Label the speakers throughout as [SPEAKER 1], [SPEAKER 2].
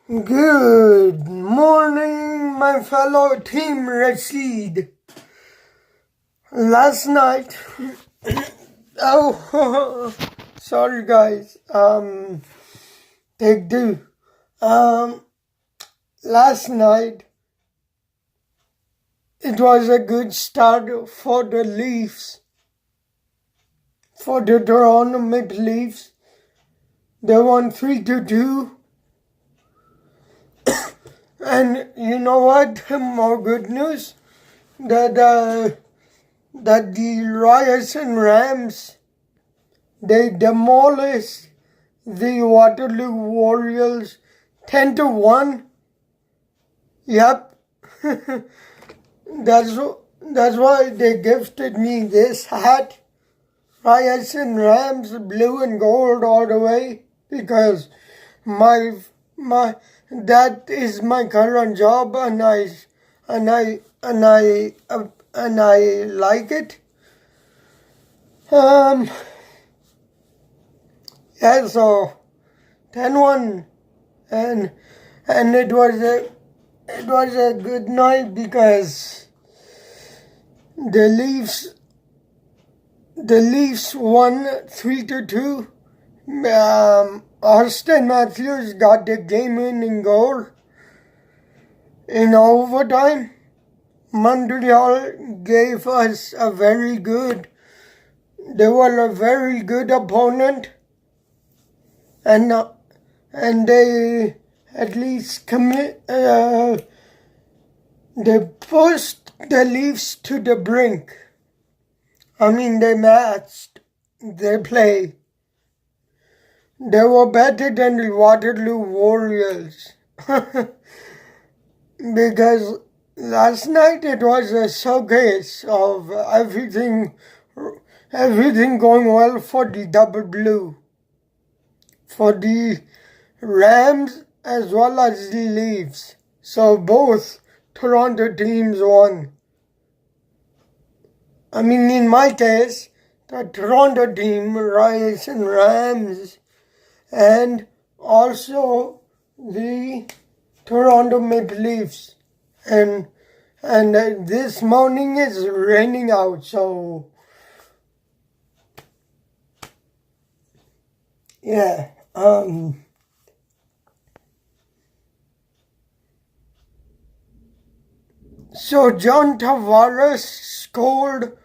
[SPEAKER 1] Good morning, my fellow Team Rashid. Last night, sorry guys, take two. Last night, it was a good start for the Leafs, for the Toronto Maple Leafs. They won 3-2. And you know what? More good news that the Ryerson Rams, they demolished the Waterloo Warriors 10-1. Yep. That's why they gifted me this hat. Ryerson Rams, blue and gold all the way, because that is my current job, and I like it. Yeah, so 10-1, and it was a good night because the Leafs won 3-2. Auston MATTHEWS got the game-winning goal in overtime. Montreal gave us they were a very good opponent, and they at least they pushed the Leafs to the brink. I mean, they matched their play. They were better than the Waterloo Warriors. Because last night it was a showcase of everything going well for the double blue. For the Rams as well as the Leafs. So both Toronto teams won. I mean, in my case, the Toronto team, Ryerson Rams, and also the Toronto Maple Leafs. And this morning is raining out, so yeah. So John Tavares scored.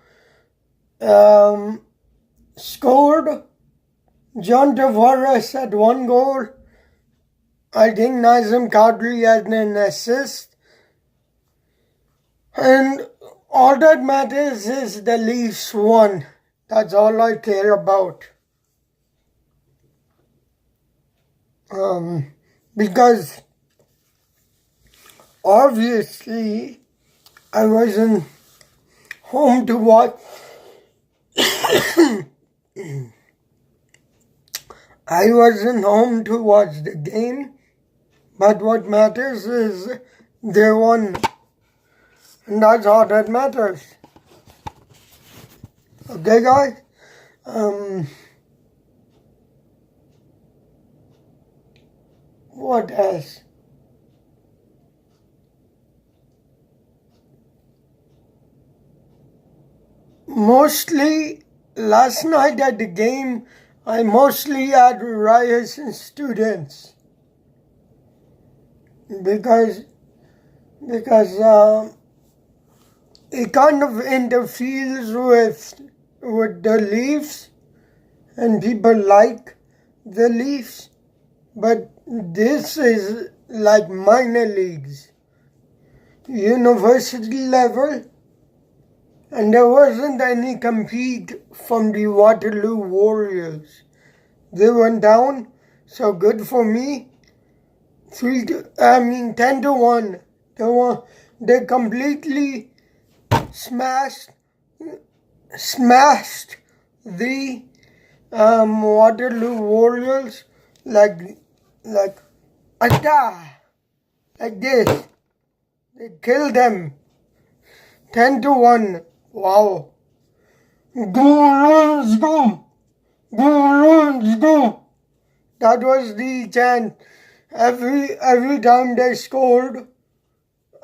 [SPEAKER 1] John Tavares had one goal. I think Nazem Kadri had an assist. And all that matters is the Leafs won. That's all I care about. Because obviously I wasn't home to watch. I wasn't home to watch the game, but what matters is they won, and that's all that matters. Okay, guys? What else? Mostly, last night at the game, I mostly had Ryerson students because it kind of interferes with the Leafs, and people like the Leafs, but this is like minor leagues, university level. And there wasn't any compete from the Waterloo Warriors. They went down, so good for me. 10-1. They completely smashed the Waterloo Warriors like this. They killed them 10-1. Wow. Go, Rams, go! Go, Rams, go! That was the chant every time they scored,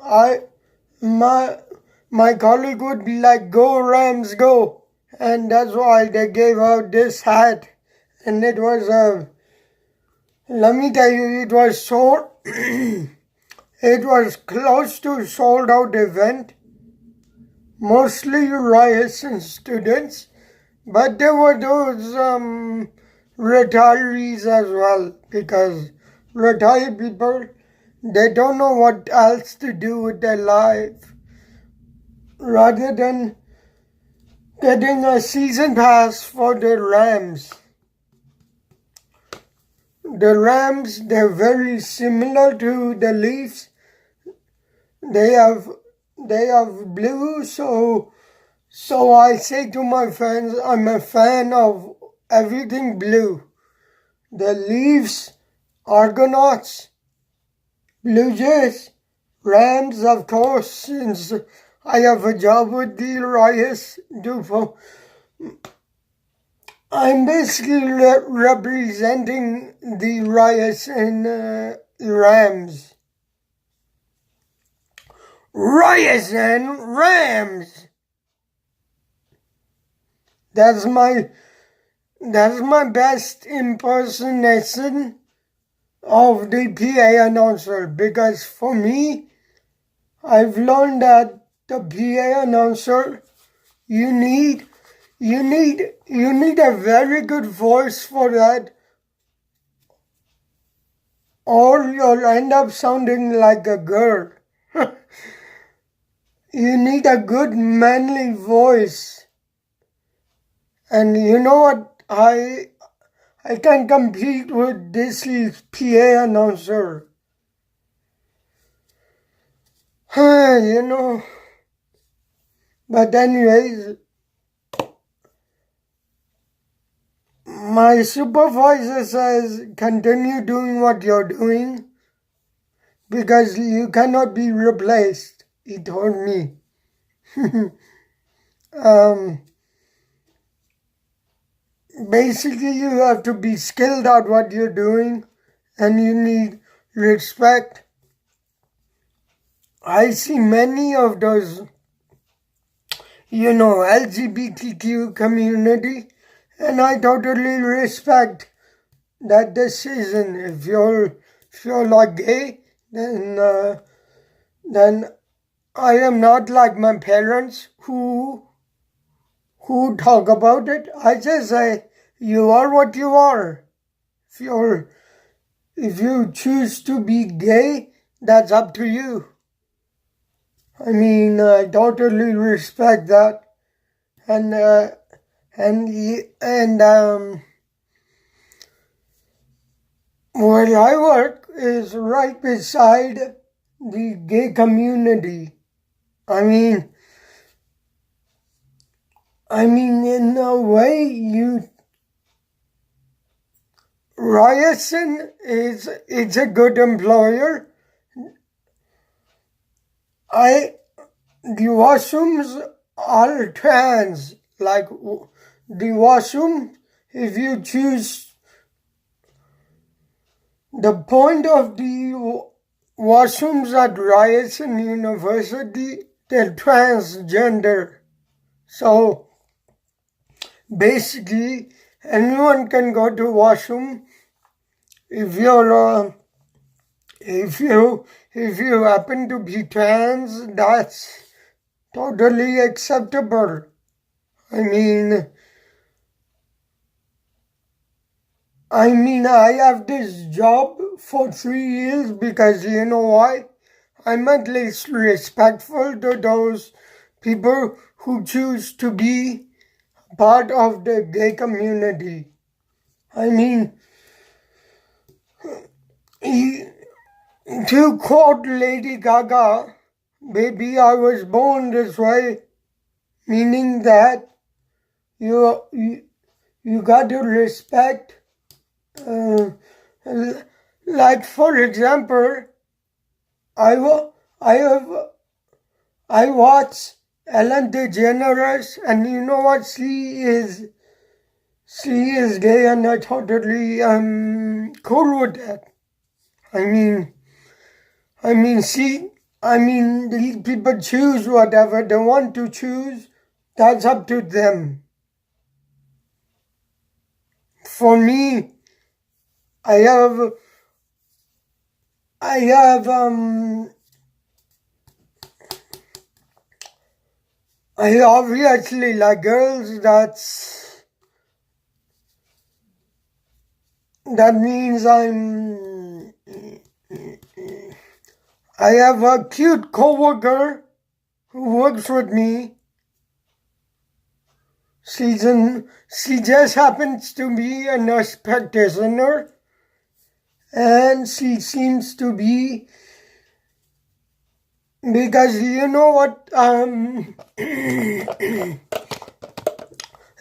[SPEAKER 1] I my colleague would be like, "Go Rams, go!" And that's why they gave out this hat, and it was let me tell you, it was so it was close to sold out event, mostly Ryerson students, but there were those retirees as well, because retired people, they don't know what else to do with their life rather than getting a season pass for the Rams. The Rams, they're very similar to the Leafs. They have blue, so I say to my friends, I'm a fan of everything blue. The Leafs, Argonauts, Blue Jays, Rams, of course, since I have a job with the Ryerson. I'm basically representing the Ryerson Rams. Ryerson Rams! That's my best impersonation of the PA announcer, because for me, I've learned that the PA announcer, you need a very good voice for that, or you'll end up sounding like a girl. You need a good manly voice. And you know what? I can compete with this PA announcer. You know. But anyways, my supervisor says continue doing what you're doing because you cannot be replaced, he told me. Basically, you have to be skilled at what you're doing and you need respect. I see many of those, LGBTQ community, and I totally respect that decision. If you're like gay, then I am not like my parents who talk about it. I just say, you are what you are. If you choose to be gay, that's up to you. I mean, I totally respect that. And where I work is right beside the gay community. I mean, in a way, Ryerson it's a good employer. The washrooms are trans. Like the washroom, if you choose, the point of the washrooms at Ryerson University, they're transgender. So basically, anyone can go to washroom. If you happen to be trans, that's totally acceptable. I mean, I have this job for 3 years because you know why? I'm at least respectful to those people who choose to be part of the gay community. I mean, to quote Lady Gaga, "Baby, I was born this way," meaning that you got to respect. Like for example, I watch Ellen DeGeneres, and you know what? She is gay, and I totally cool with that. These people choose whatever they want to choose. That's up to them. For me, I have I obviously like girls. That means I have a cute coworker who works with me. She just happens to be a nurse practitioner, and she seems to be, because you know what,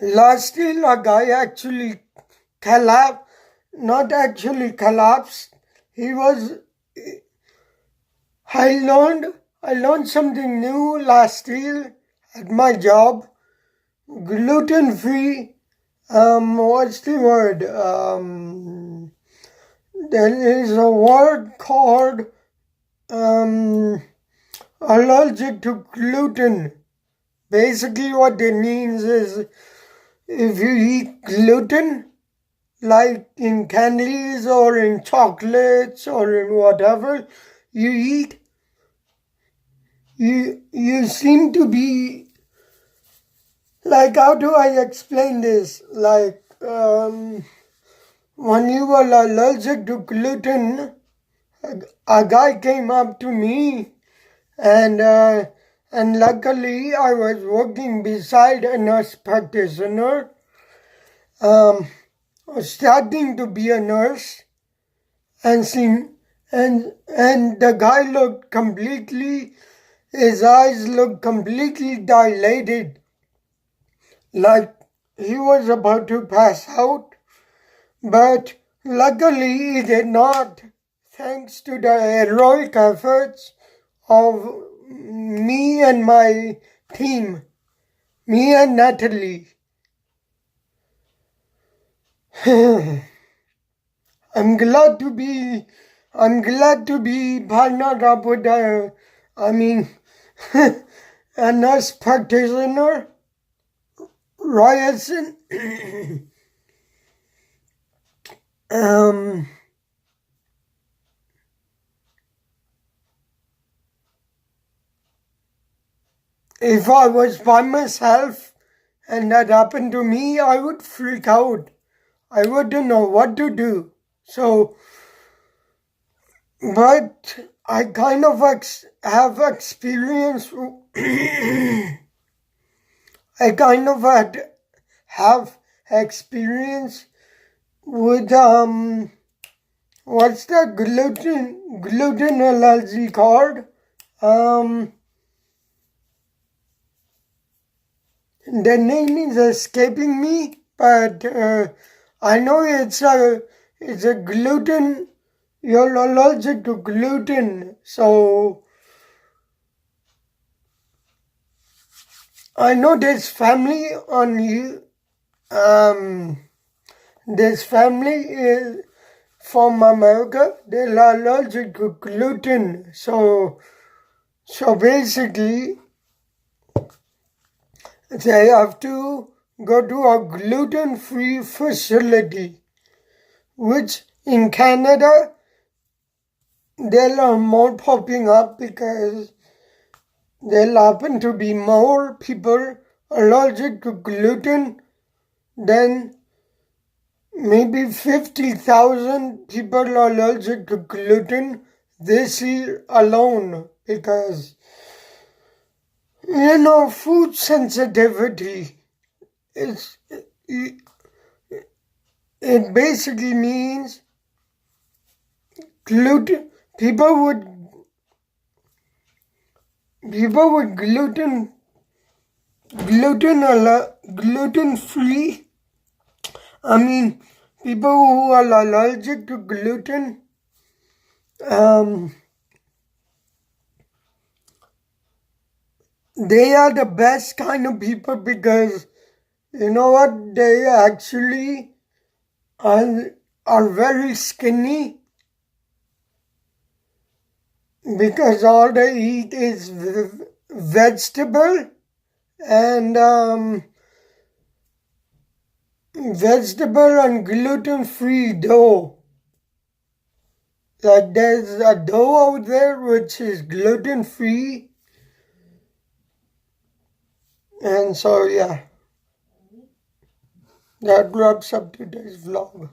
[SPEAKER 1] last year a guy actually not actually collapsed. I learned something new last year at my job. Gluten-free, what's the word? There is a word called allergic to gluten. Basically what it means is if you eat gluten, like in candies or in chocolates or in whatever you eat, you seem to be, like, how do I explain this? Like, when you were allergic to gluten, a guy came up to me, and luckily I was working beside a nurse practitioner, starting to be a nurse, and the guy looked his eyes looked completely dilated, like he was about to pass out, but luckily he did not, thanks to the heroic efforts of me and my team, me and Natalie. I'm glad to be partnered up with a nurse practitioner, Ryerson. If I was by myself and that happened to me, I would freak out. I wouldn't know what to do. So, but I kind of have experience. I kind of have experience with what's the gluten allergy called? The name is escaping me, but I know it's a gluten. You're allergic to gluten, so I know this family on you. This family is from America. They're allergic to gluten, so basically they have to go to a gluten-free facility, which in Canada there are more popping up because there happen to be more people allergic to gluten than maybe 50,000 people allergic to gluten this year alone, because food sensitivity it basically means gluten. People with gluten free. People who are allergic to gluten, they are the best kind of people, because you know what? They actually are very skinny, because all they eat is vegetable and vegetable and gluten-free dough. Like there's a dough out there which is gluten-free, and so yeah, that wraps up today's vlog.